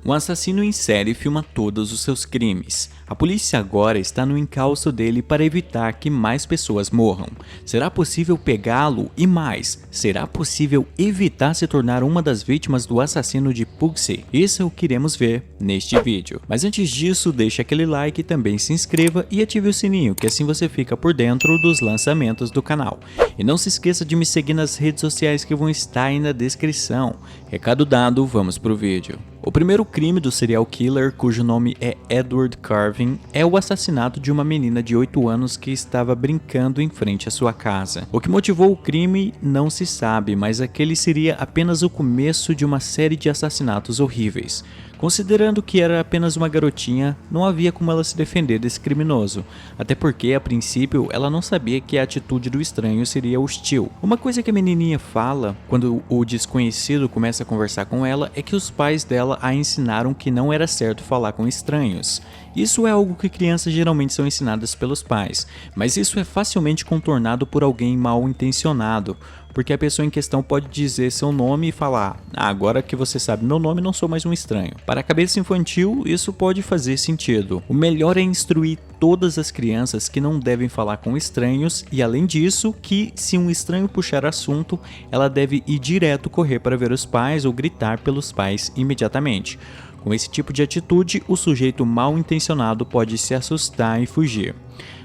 Um assassino em série filma todos os seus crimes. A polícia agora está no encalço dele para evitar que mais pessoas morram. Será possível pegá-lo? E mais, será possível evitar se tornar uma das vítimas do assassino de Pugsy? Isso é o que iremos ver neste vídeo. Mas antes disso, deixe aquele like, também se inscreva e ative o sininho, que assim você fica por dentro dos lançamentos do canal. E não se esqueça de me seguir nas redes sociais que vão estar aí na descrição. Recado dado, vamos pro vídeo. O primeiro crime do serial killer, cujo nome é Edward Carvin, é o assassinato de uma menina de 8 anos que estava brincando em frente à sua casa. O que motivou o crime não se sabe, mas aquele seria apenas o começo de uma série de assassinatos horríveis. Considerando que era apenas uma garotinha, não havia como ela se defender desse criminoso, até porque, a princípio, ela não sabia que a atitude do estranho seria hostil. Uma coisa que a menininha fala, quando o desconhecido começa a conversar com ela, é que os pais dela a ensinaram que não era certo falar com estranhos. Isso é algo que crianças geralmente são ensinadas pelos pais, mas isso é facilmente contornado por alguém mal intencionado, porque a pessoa em questão pode dizer seu nome e falar: agora que você sabe meu nome, não sou mais um estranho. Para a cabeça infantil, isso pode fazer sentido. O melhor é instruir todas as crianças que não devem falar com estranhos e, além disso, que se um estranho puxar assunto, ela deve ir direto correr para ver os pais ou gritar pelos pais imediatamente. Com esse tipo de atitude, o sujeito mal intencionado pode se assustar e fugir.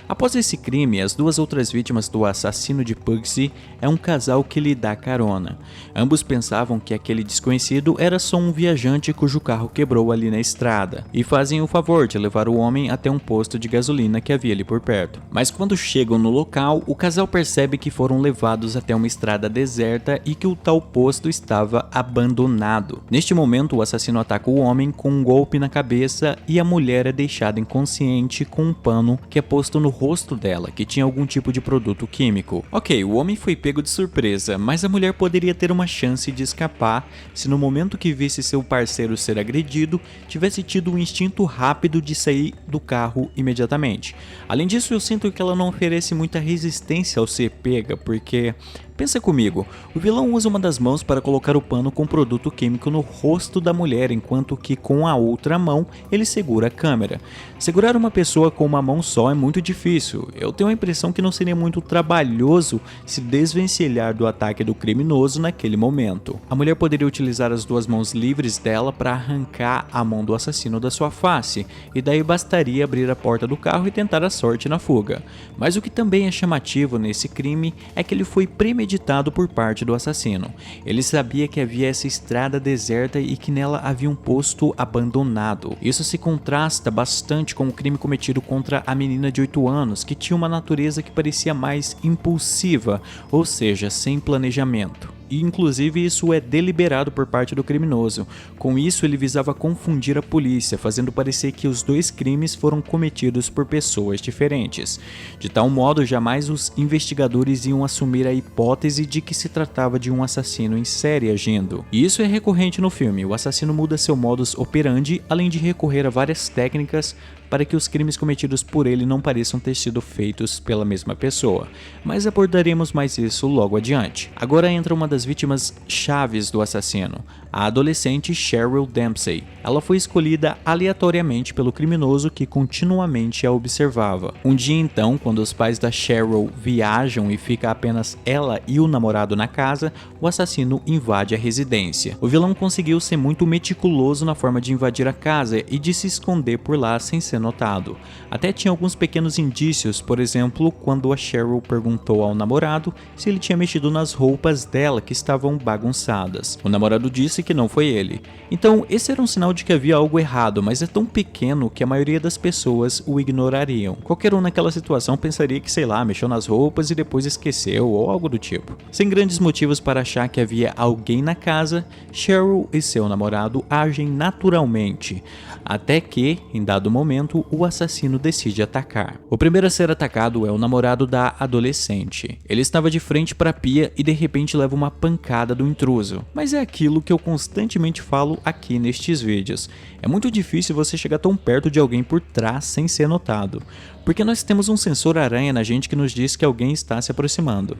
Após esse crime, as duas outras vítimas do assassino de Pugsy é um casal que lhe dá carona. Ambos pensavam que aquele desconhecido era só um viajante cujo carro quebrou ali na estrada, e fazem o favor de levar o homem até um posto de gasolina que havia ali por perto. Mas quando chegam no local, o casal percebe que foram levados até uma estrada deserta e que o tal posto estava abandonado. Neste momento, o assassino ataca o homem com um golpe na cabeça e a mulher é deixada inconsciente com um pano que é posto no rosto dela, que tinha algum tipo de produto químico. Ok, o homem foi pego de surpresa, mas a mulher poderia ter uma chance de escapar se no momento que visse seu parceiro ser agredido, tivesse tido um instinto rápido de sair do carro imediatamente. Além disso, eu sinto que ela não oferece muita resistência ao ser pega, porque... pensa comigo, o vilão usa uma das mãos para colocar o pano com produto químico no rosto da mulher, enquanto que com a outra mão ele segura a câmera. Segurar uma pessoa com uma mão só é muito difícil. Eu tenho a impressão que não seria muito trabalhoso se desvencilhar do ataque do criminoso naquele momento. A mulher poderia utilizar as duas mãos livres dela para arrancar a mão do assassino da sua face, e daí bastaria abrir a porta do carro e tentar a sorte na fuga. Mas o que também é chamativo nesse crime é que ele foi premeditado por parte do assassino. Ele sabia que havia essa estrada deserta e que nela havia um posto abandonado. Isso se contrasta bastante com o crime cometido contra a menina de 8 anos, que tinha uma natureza que parecia mais impulsiva, ou seja, sem planejamento. E inclusive isso é deliberado por parte do criminoso. Com isso, ele visava confundir a polícia, fazendo parecer que os dois crimes foram cometidos por pessoas diferentes. De tal modo, jamais os investigadores iam assumir a hipótese de que se tratava de um assassino em série agindo. E isso é recorrente no filme. O assassino muda seu modus operandi, além de recorrer a várias técnicas para que os crimes cometidos por ele não pareçam ter sido feitos pela mesma pessoa. Mas abordaremos mais isso logo adiante. Agora entra uma das vítimas chaves do assassino, a adolescente Cheryl Dempsey. Ela foi escolhida aleatoriamente pelo criminoso que continuamente a observava. Um dia então, quando os pais da Cheryl viajam e fica apenas ela e o namorado na casa, o assassino invade a residência. O vilão conseguiu ser muito meticuloso na forma de invadir a casa e de se esconder por lá sem ser notado. Até tinha alguns pequenos indícios, por exemplo, quando a Cheryl perguntou ao namorado se ele tinha mexido nas roupas dela que estavam bagunçadas. O namorado disse que não foi ele. Então esse era um sinal de que havia algo errado, mas é tão pequeno que a maioria das pessoas o ignorariam. Qualquer um naquela situação pensaria que, sei lá, mexeu nas roupas e depois esqueceu ou algo do tipo. Sem grandes motivos para achar que havia alguém na casa, Cheryl e seu namorado agem naturalmente, até que, em dado momento, o assassino decide atacar. O primeiro a ser atacado é o namorado da adolescente. Ele estava de frente para a pia e de repente leva uma pancada do intruso. Mas é aquilo que eu constantemente falo aqui nestes vídeos. É muito difícil você chegar tão perto de alguém por trás sem ser notado, porque nós temos um sensor aranha na gente que nos diz que alguém está se aproximando.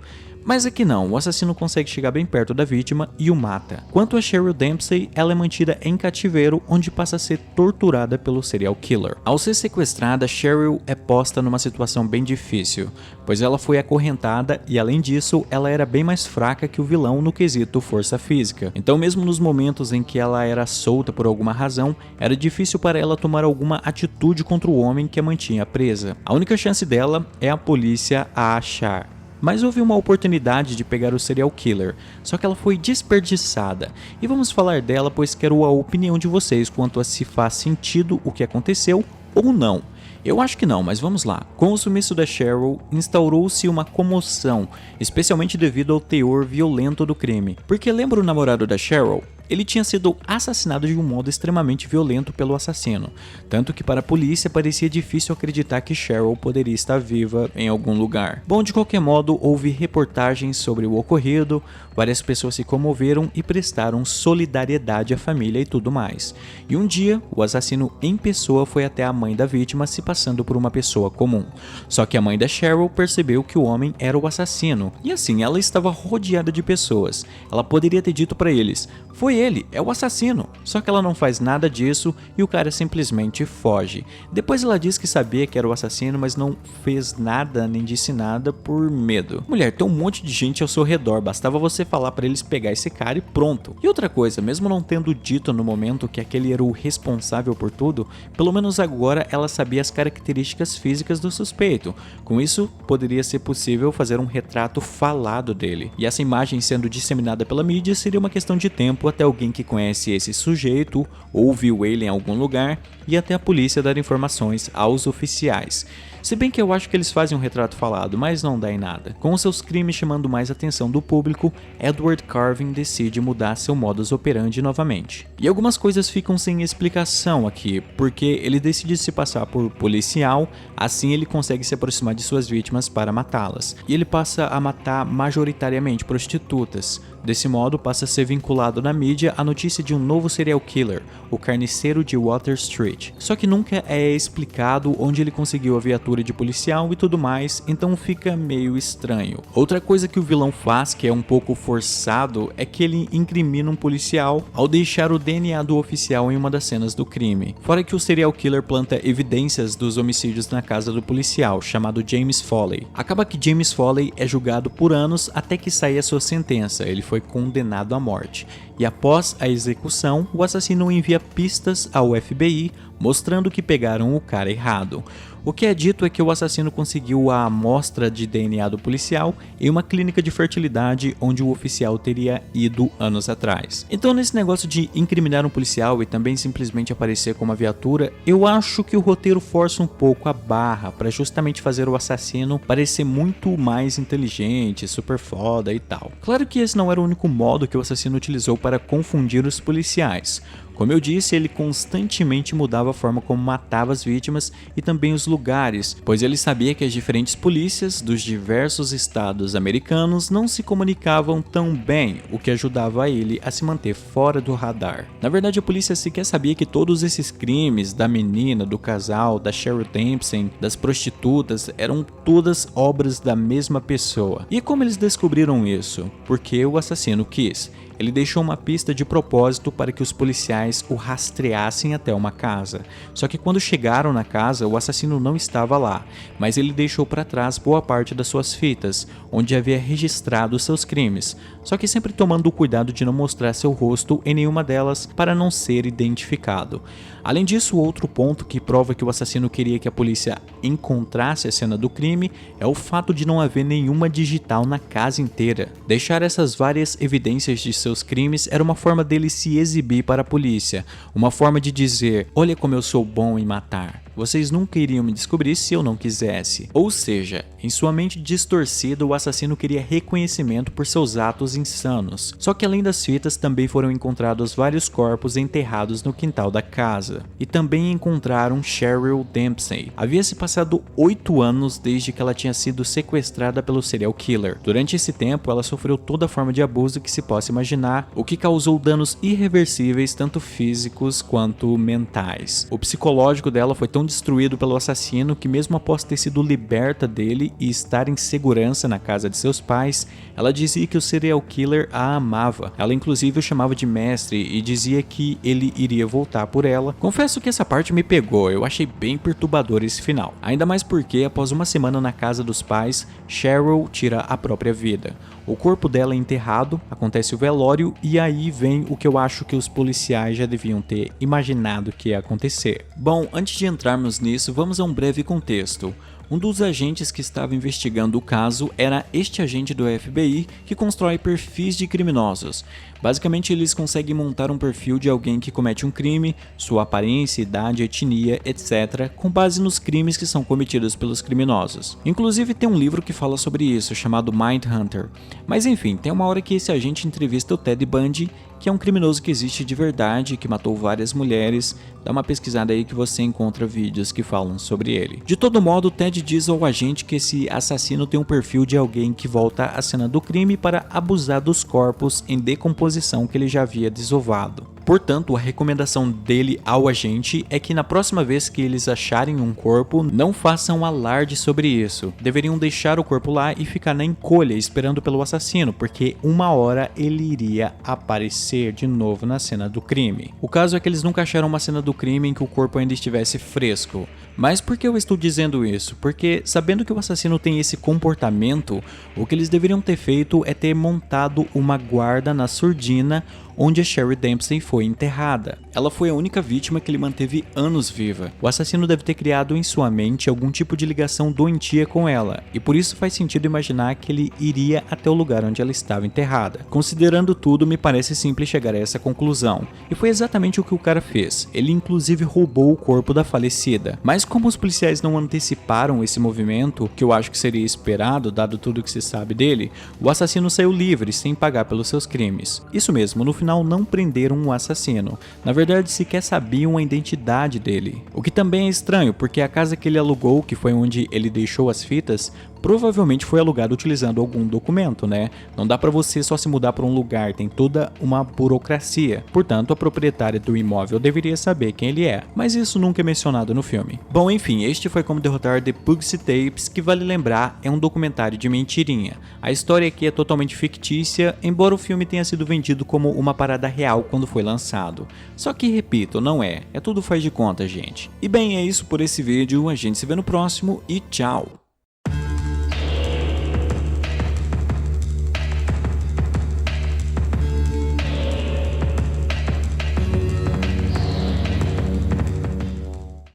Mas aqui não, o assassino consegue chegar bem perto da vítima e o mata. Quanto a Cheryl Dempsey, ela é mantida em cativeiro, onde passa a ser torturada pelo serial killer. Ao ser sequestrada, Cheryl é posta numa situação bem difícil, pois ela foi acorrentada e, além disso, ela era bem mais fraca que o vilão no quesito força física. Então, mesmo nos momentos em que ela era solta por alguma razão, era difícil para ela tomar alguma atitude contra o homem que a mantinha presa. A única chance dela é a polícia a achar. Mas houve uma oportunidade de pegar o serial killer, só que ela foi desperdiçada. E vamos falar dela, pois quero a opinião de vocês quanto a se faz sentido o que aconteceu ou não. Eu acho que não, mas vamos lá. Com o sumiço da Cheryl, instaurou-se uma comoção, especialmente devido ao teor violento do crime. Porque lembra o namorado da Cheryl? Ele tinha sido assassinado de um modo extremamente violento pelo assassino, tanto que para a polícia parecia difícil acreditar que Cheryl poderia estar viva em algum lugar. Bom, de qualquer modo, houve reportagens sobre o ocorrido, várias pessoas se comoveram e prestaram solidariedade à família e tudo mais. E um dia, o assassino em pessoa foi até a mãe da vítima se passando por uma pessoa comum. Só que a mãe da Cheryl percebeu que o homem era o assassino, e assim, ela estava rodeada de pessoas. Ela poderia ter dito para eles: foi ele, é o assassino. Só que ela não faz nada disso e o cara simplesmente foge. Depois ela diz que sabia que era o assassino, mas não fez nada nem disse nada por medo. Mulher, tem um monte de gente ao seu redor, bastava você falar pra eles pegar esse cara e pronto. E outra coisa, mesmo não tendo dito no momento que aquele era o responsável por tudo, pelo menos agora ela sabia as características físicas do suspeito. Com isso, poderia ser possível fazer um retrato falado dele. E essa imagem sendo disseminada pela mídia seria uma questão de tempo até alguém que conhece esse sujeito ou viu ele em algum lugar e até a polícia dar informações aos oficiais. Se bem que eu acho que eles fazem um retrato falado, mas não dá em nada. Com seus crimes chamando mais atenção do público, Edward Carvin decide mudar seu modus operandi novamente. E algumas coisas ficam sem explicação aqui, porque ele decide se passar por policial, assim ele consegue se aproximar de suas vítimas para matá-las. E ele passa a matar majoritariamente prostitutas. Desse modo, passa a ser vinculado na mídia a notícia de um novo serial killer, o carniceiro de Water Street. Só que nunca é explicado onde ele conseguiu a viatura de policial e tudo mais, então fica meio estranho. Outra coisa que o vilão faz, que é um pouco forçado, é que ele incrimina um policial ao deixar o DNA do oficial em uma das cenas do crime. Fora que o serial killer planta evidências dos homicídios na casa do policial, chamado James Foley. Acaba que James Foley é julgado por anos até que saia sua sentença. Ele foi condenado à morte. E após a execução, o assassino envia pistas ao FBI mostrando que pegaram o cara errado. O que é dito é que o assassino conseguiu a amostra de DNA do policial em uma clínica de fertilidade onde o oficial teria ido anos atrás. Então, nesse negócio de incriminar um policial e também simplesmente aparecer com uma viatura, eu acho que o roteiro força um pouco a barra para justamente fazer o assassino parecer muito mais inteligente, super foda e tal. Claro que esse não era o único modo que o assassino utilizou para confundir os policiais. Como eu disse, ele constantemente mudava a forma como matava as vítimas e também os lugares, pois ele sabia que as diferentes polícias dos diversos estados americanos não se comunicavam tão bem, o que ajudava ele a se manter fora do radar. Na verdade, a polícia sequer sabia que todos esses crimes da menina, do casal, da Cheryl Dempsey, das prostitutas, eram todas obras da mesma pessoa. E como eles descobriram isso? Porque o assassino quis. Ele deixou uma pista de propósito para que os policiais o rastreassem até uma casa. Só que quando chegaram na casa, o assassino não estava lá, mas ele deixou para trás boa parte das suas fitas, onde havia registrado seus crimes, só que sempre tomando o cuidado de não mostrar seu rosto em nenhuma delas para não ser identificado. Além disso, outro ponto que prova que o assassino queria que a polícia encontrasse a cena do crime é o fato de não haver nenhuma digital na casa inteira. Deixar essas várias evidências de seus crimes era uma forma dele se exibir para a polícia, uma forma de dizer: olha como eu sou bom em matar. Vocês nunca iriam me descobrir se eu não quisesse. Ou seja, em sua mente distorcida, o assassino queria reconhecimento por seus atos insanos. Só que além das fitas, também foram encontrados vários corpos enterrados no quintal da casa. E também encontraram Cheryl Dempsey. Havia se passado 8 anos desde que ela tinha sido sequestrada pelo serial killer. Durante esse tempo, ela sofreu toda forma de abuso que se possa imaginar, o que causou danos irreversíveis, tanto físicos quanto mentais. O psicológico dela foi tão tão destruído pelo assassino que, mesmo após ter sido liberta dele e estar em segurança na casa de seus pais, ela dizia que o serial killer a amava. Ela inclusive o chamava de mestre e dizia que ele iria voltar por ela. Confesso que essa parte me pegou, eu achei bem perturbador esse final. Ainda mais porque, após uma semana na casa dos pais, Cheryl tira a própria vida. O corpo dela é enterrado, acontece o velório e aí vem o que eu acho que os policiais já deviam ter imaginado que ia acontecer. Bom, antes de entrarmos nisso, vamos a um breve contexto. Um dos agentes que estava investigando o caso era este agente do FBI que constrói perfis de criminosos. Basicamente, eles conseguem montar um perfil de alguém que comete um crime, sua aparência, idade, etnia, etc., com base nos crimes que são cometidos pelos criminosos. Inclusive, tem um livro que fala sobre isso, chamado Mindhunter. Mas enfim, tem uma hora que esse agente entrevista o Ted Bundy, que é um criminoso que existe de verdade, que matou várias mulheres. Dá uma pesquisada aí que você encontra vídeos que falam sobre ele. De todo modo, Ted diz ao agente que esse assassino tem um perfil de alguém que volta à cena do crime para abusar dos corpos em decomposição que ele já havia desovado. Portanto, a recomendação dele ao agente é que na próxima vez que eles acharem um corpo, não façam alarde sobre isso. Deveriam deixar o corpo lá e ficar na encolha esperando pelo assassino, porque uma hora ele iria aparecer de novo na cena do crime. O caso é que eles nunca acharam uma cena do crime em que o corpo ainda estivesse fresco. Mas por que eu estou dizendo isso? Porque, sabendo que o assassino tem esse comportamento, o que eles deveriam ter feito é ter montado uma guarda na surdina onde a Sherry Dempsey foi enterrada. Ela foi a única vítima que ele manteve anos viva. O assassino deve ter criado em sua mente algum tipo de ligação doentia com ela, e por isso faz sentido imaginar que ele iria até o lugar onde ela estava enterrada. Considerando tudo, me parece simples chegar a essa conclusão, e foi exatamente o que o cara fez. Ele inclusive roubou o corpo da falecida. Mas como os policiais não anteciparam esse movimento, que eu acho que seria esperado dado tudo que se sabe dele, o assassino saiu livre sem pagar pelos seus crimes. Isso mesmo, no final não prenderam o assassino. Na verdade, sequer sabiam a identidade dele. O que também é estranho, porque a casa que ele alugou, que foi onde ele deixou as fitas, provavelmente foi alugado utilizando algum documento, né? Não dá pra você só se mudar pra um lugar, tem toda uma burocracia. Portanto, a proprietária do imóvel deveria saber quem ele é, mas isso nunca é mencionado no filme. Bom, enfim, este foi Como Derrotar The Pugsy Tapes, que vale lembrar, é um documentário de mentirinha. A história aqui é totalmente fictícia, embora o filme tenha sido vendido como uma parada real quando foi lançado. Só que, repito, não é. É tudo faz de conta, gente. E bem, é isso por esse vídeo, a gente se vê no próximo e tchau!